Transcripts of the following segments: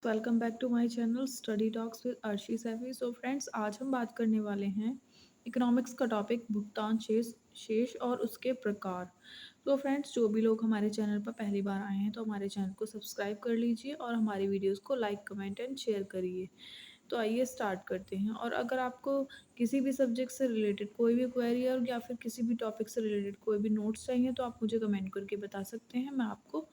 Welcome back to my channel study talks with Arshi Saifi. So friends, आज हम बात करने वाले हैं इकोनॉमिक्स का टॉपिक भुगतान शेष शेष और उसके प्रकार। तो फ्रेंड्स, जो भी लोग हमारे चैनल पर पहली बार आए हैं तो हमारे चैनल को सब्सक्राइब कर लीजिए और हमारी वीडियोस को लाइक कमेंट एंड शेयर करिए। तो आइए स्टार्ट करते हैं। और अगर आपको किसी भी सब्जेक्ट से रिलेटेड कोई भी क्वेरी और या फिर किसी भी टॉपिक से रिलेटेड कोई भी नोट्स चाहिए तो आप मुझे कमेंट करके बता सकते हैं, मैं आपको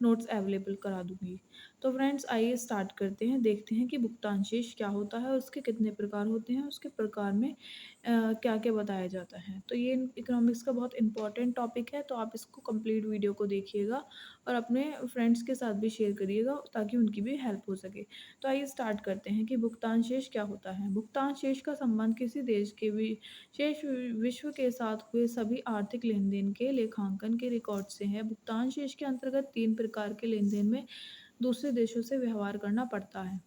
नोट्स अवेलेबल करा दूंगी। तो फ्रेंड्स, आइए स्टार्ट करते हैं। देखते हैं कि भुगतान शेष क्या होता है, उसके कितने प्रकार होते हैं, उसके प्रकार में क्या क्या बताया जाता है। तो ये इकोनॉमिक्स का बहुत इंपॉर्टेंट टॉपिक है, तो आप इसको कंप्लीट वीडियो को देखिएगा और अपने फ्रेंड्स के साथ भी शेयर करिएगा ताकि उनकी भी हेल्प हो सके। तो आइए स्टार्ट करते हैं कि भुगतान शेष क्या होता है। भुगतान शेष का संबंध किसी देश के शेष विश्व के साथ हुए सभी आर्थिक लेन देन के लेखांकन के रिकॉर्ड से है। भुगतान शेष के अंतर्गत तीन प्रकार के लेन देन में दूसरे देशों से व्यवहार करना पड़ता है।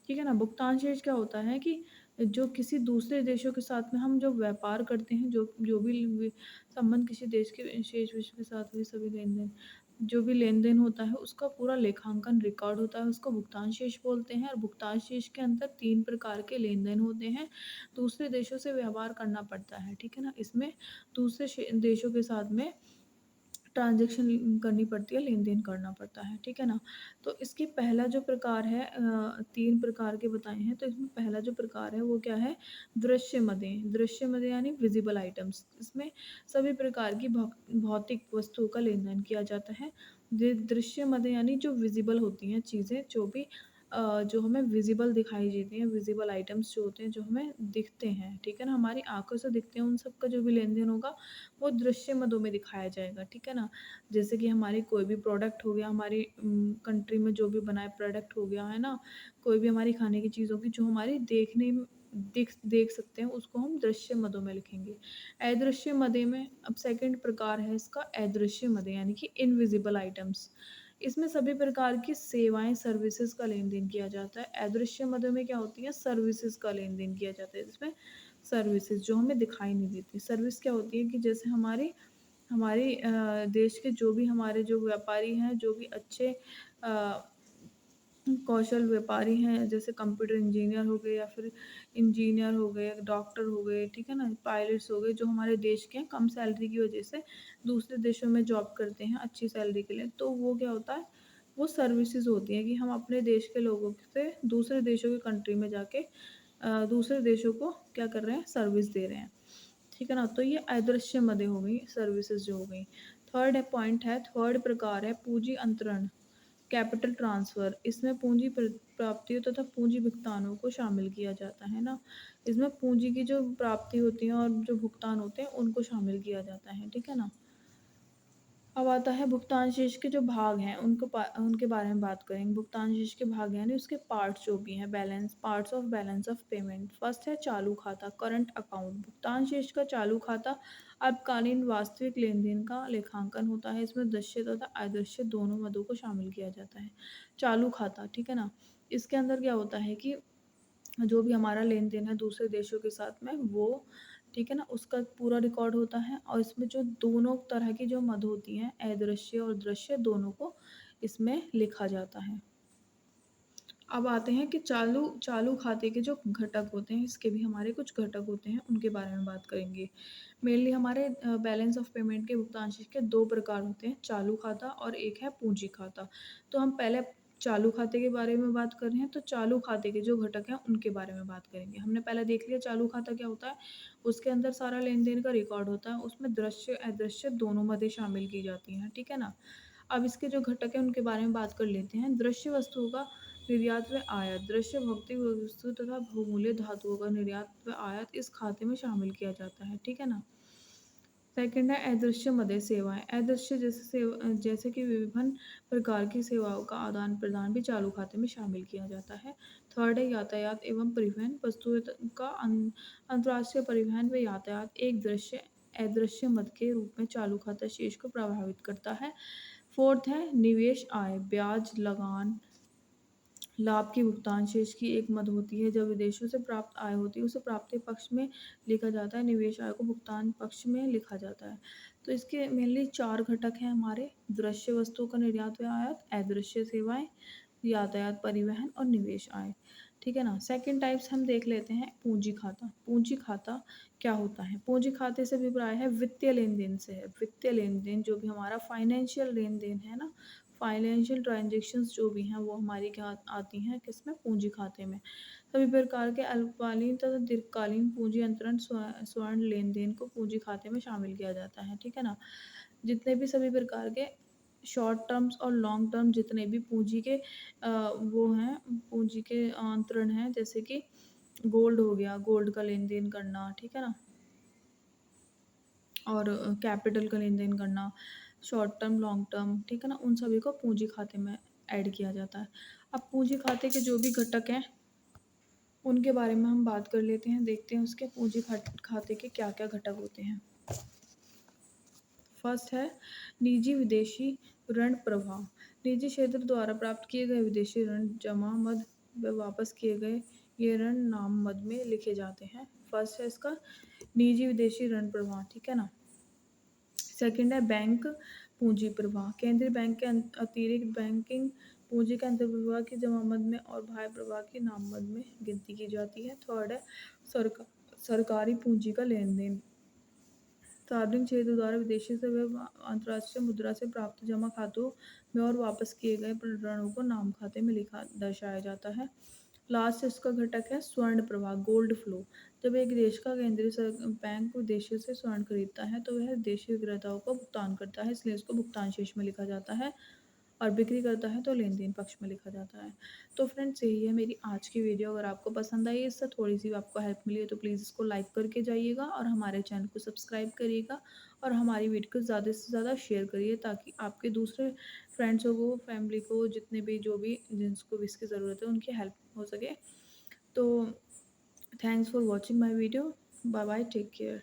ठीक है ना? भुगतान शेष क्या होता है कि जो किसी दूसरे देशों के साथ में हम जो व्यापार करते हैं, जो जो भी संबंध किसी देश के शेष विश्व के साथ हुए सभी लेन देन, जो भी लेन देन होता है उसका पूरा लेखांकन रिकॉर्ड होता है, उसको भुगतान शेष बोलते हैं। और भुगतान शेष के अंदर तीन प्रकार के लेन देन होते हैं। दूसरे देशों से व्यवहार करना पड़ता है, ठीक है ना? इसमें दूसरे देशों के साथ में ट्रांज़ैक्शन करनी पड़ती है, लेन-देन करना पड़ता है, ठीक है ना? तो इसकी पहला जो प्रकार है, 3 प्रकार के बताए हैं, तो इसमें पहला जो प्रकार है वो क्या है? दृश्य मदें। दृश्य मदें यानी विज़िबल आइटम्स। इसमें सभी प्रकार की भौतिक वस्तुओं का लेन-देन किया जाता है। दृश्य मदें यानी जो विज़िबल होती हैं चीज़ें, जो भी जो हमें विज़िबल दिखाई देती हैं, विज़िबल आइटम्स जो होते हैं, जो हमें दिखते हैं, ठीक है ना? हमारी आँखों से दिखते हैं, उन सब का जो भी लेन-देन होगा वो दृश्य मदों में दिखाया जाएगा, ठीक है ना? जैसे कि हमारी कोई भी प्रोडक्ट हो गया, हमारी कंट्री में जो भी बना है प्रोडक्ट हो गया, है ना? कोई भी हमारी खाने की चीज़ होगी जो हमारी देखने में दिख देख सकते हैं, उसको हम दृश्य मदों में लिखेंगे। अदृश्य मदे में अब सेकंड प्रकार है इसका अदृश्य मदे यानी कि इनविजिबल आइटम्स। इसमें सभी प्रकार की सेवाएँ, सर्विसेज़ का लेन-देन किया जाता है। अदृश्य मदों में क्या होती है? सर्विसेज़ का लेन-देन किया जाता है। इसमें सर्विसेज़ जो हमें दिखाई नहीं देती। सर्विस क्या होती है कि जैसे हमारी हमारी देश के जो भी हमारे जो व्यापारी हैं, जो भी अच्छे अ, कौशल व्यापारी हैं, जैसे कंप्यूटर इंजीनियर हो गए या फिर इंजीनियर हो गए, डॉक्टर हो गए, ठीक है ना? पायलट्स हो गए, जो हमारे देश के हैं, कम सैलरी की वजह से दूसरे देशों में जॉब करते हैं अच्छी सैलरी के लिए। तो वो क्या होता है, वो सर्विसेज़ होती हैं कि हम अपने देश के लोगों से दूसरे देशों की कंट्री में जाके दूसरे देशों को क्या कर रहे हैं? सर्विस दे रहे हैं। ठीक है ना? तो ये अदृश्य मदें हो गई, सर्विसेज़ जो हो गई। थर्ड है पॉइंट है, थर्ड प्रकार है पूँजी अंतरण, कैपिटल ट्रांसफ़र। इसमें पूँजी प्राप्तियों तथा पूँजी भुगतानों को शामिल किया जाता है ना। इसमें पूँजी की जो प्राप्ति होती है और जो भुगतान होते हैं, उनको शामिल किया जाता है, ठीक है ना? अब आता है भुगतान शेष के जो भाग हैं उनके बारे में बात करेंगे। भुगतान शेष के भाग यानी उसके पार्ट्स जो भी हैं, balance balance of payment. First है चालू खाता, करंट अकाउंट। भुगतान शेष का चालू खाता अल्पकालीन वास्तविक लेन-देन का लेखांकन होता है। इसमें दृश्य तथा अदृश्य दोनों मदों को शामिल किया जाता है। चालू खाता, ठीक है ना? इसके अंदर क्या होता है कि जो भी हमारा लेन-देन है दूसरे देशों के साथ में वो, ठीक है ना? उसका पूरा रिकॉर्ड होता है और इसमें जो दोनों तरह की जो मद होती हैं, अदृश्य और दृश्य, दोनों को इसमें लिखा जाता है। अब आते हैं कि चालू चालू खाते के जो घटक होते हैं, इसके भी हमारे कुछ घटक होते हैं, उनके बारे में बात करेंगे। मेनली हमारे बैलेंस ऑफ पेमेंट के भुगतान शेष के 2 प्रकार होते हैं, चालू खाता और एक है पूंजी खाता। तो हम पहले चालू खाते के बारे में बात कर रहे हैं, तो चालू खाते के जो घटक हैं, उनके बारे में बात करेंगे। हमने पहले देख लिया चालू खाता क्या होता है, उसके अंदर सारा लेन-देन का रिकॉर्ड होता है, उसमें दृश्य, अदृश्य दोनों मदें शामिल की जाती हैं, ठीक है ना? अब इसके जो घटक हैं, उनके बारे में बात कर लेते हैं। दृश्य वस्तुओं का निर्यात व आयात। दृश्य भौतिक वस्तु तथा बहुमूल्य धातुओं का निर्यात व आयात इस खाते में शामिल किया जाता है, ठीक है ना? सेकंड है अदृश्य मदें सेवाएँ। अदृश्य जैसे कि विभिन्न प्रकार की सेवाओं का आदान-प्रदान भी चालू खाते में शामिल किया जाता है। थर्ड है यातायात एवं परिवहन। वस्तुओं का अंतर्राष्ट्रीय परिवहन व यातायात एक दृश्य अदृश्य मद के रूप में चालू खाता शेष को प्रभावित करता है। फोर्थ है निवेश आय, ब्याज, लगान, लाभ की भुगतान शेष की एक मद होती है। जब विदेशों से प्राप्त आय होती है उसे प्राप्ति पक्ष में लिखा जाता है, निवेश आय को भुगतान पक्ष में लिखा जाता है। तो इसके मेनली 4 घटक हैं हमारे, दृश्य वस्तुओं का निर्यात व आयात, अदृश्य सेवाएं, यातायात, परिवहन और निवेश आय। ठीक है ना? सेकंड टाइप्स हम देख लेते हैं पूंजी खाता। पूंजी खाता क्या होता है? पूंजी खाते से अभिप्राय है वित्तीय लेन-देन से है। वित्तीय लेन-देन जो भी हमारा फाइनेंशियल लेन-देन है ना, फाइनेंशियल ट्रांज़ैक्शंस जो भी हैं वो हमारी क्या आती हैं किसमें? पूंजी खाते में। सभी प्रकार के अल्पकालीन तथा दीर्घकालीन पूंजी अंतरण स्वर्ण लेन-देन को पूंजी खाते में शामिल किया जाता है। ठीक है ना? जितने भी सभी प्रकार के शॉर्ट टर्म्स और लॉन्ग टर्म जितने भी पूंजी के वो हैं पूंजी के अंतरण हैं जैसे कि गोल्ड हो गया, गोल्ड का लेन-देन करना, ठीक है ना? और कैपिटल का लेन-देन करना, शॉर्ट टर्म, लॉन्ग टर्म, ठीक है ना? उन सभी को पूंजी खाते में ऐड किया जाता है। अब पूंजी खाते के जो भी घटक हैं, उनके बारे में हम बात कर लेते हैं, देखते हैं उसके पूंजी खाते के क्या-क्या घटक होते हैं। फर्स्ट है निजी विदेशी ऋण प्रवाह। निजी क्षेत्र द्वारा प्राप्त किए गए विदेशी ऋण जमा मद व वापस किए गए ये ऋण नाम मद में लिखे जाते हैं। फर्स्ट है इसका निजी विदेशी ऋण प्रवाह, ठीक है ना? सेकंड है बैंक पूंजी प्रवाह। केंद्रीय बैंक के अतिरिक्त बैंकिंग पूंजी के अंतर्प्रवाह की जमामद में और बाह्य प्रवाह की नाममद में गिनती की जाती है। थर्ड है सरका सरकारी पूंजी का लेन-देन। सार्वजनिक क्षेत्र द्वारा विदेशी से व अंतर्राष्ट्रीय मुद्रा से प्राप्त जमा खातों में और वापस किए गए ऋणों को नाम खाते में लिखा दर्शाया जाता है। लास्ट इसका घटक है स्वर्ण प्रवाह, गोल्ड फ्लो। जब एक देश का केंद्रीय बैंक विदेशों से स्वर्ण खरीदता है तो वह विदेशी विक्रेताओं को भुगतान करता है, इसलिए इसको भुगतान शेष में लिखा जाता है। और बिक्री करता है तो लेन-देन पक्ष में लिखा जाता है। तो फ्रेंड्स यही है मेरी आज की वीडियो। अगर आपको पसंद आई, इससे थोड़ी-सी भी आपको हेल्प मिली है तो प्लीज़ इसको लाइक करके जाइएगा और हमारे चैनल को सब्सक्राइब करिएगा और हमारी वीडियो को ज़्यादा से ज़्यादा शेयर करिए ताकि आपके दूसरे फ्रेंड्सों को, फैमिली को, जितने भी जो भी जिनको भी इसकी ज़रूरत है उनकी हेल्प हो सके। तो thanks for watching my video. Bye bye, take care.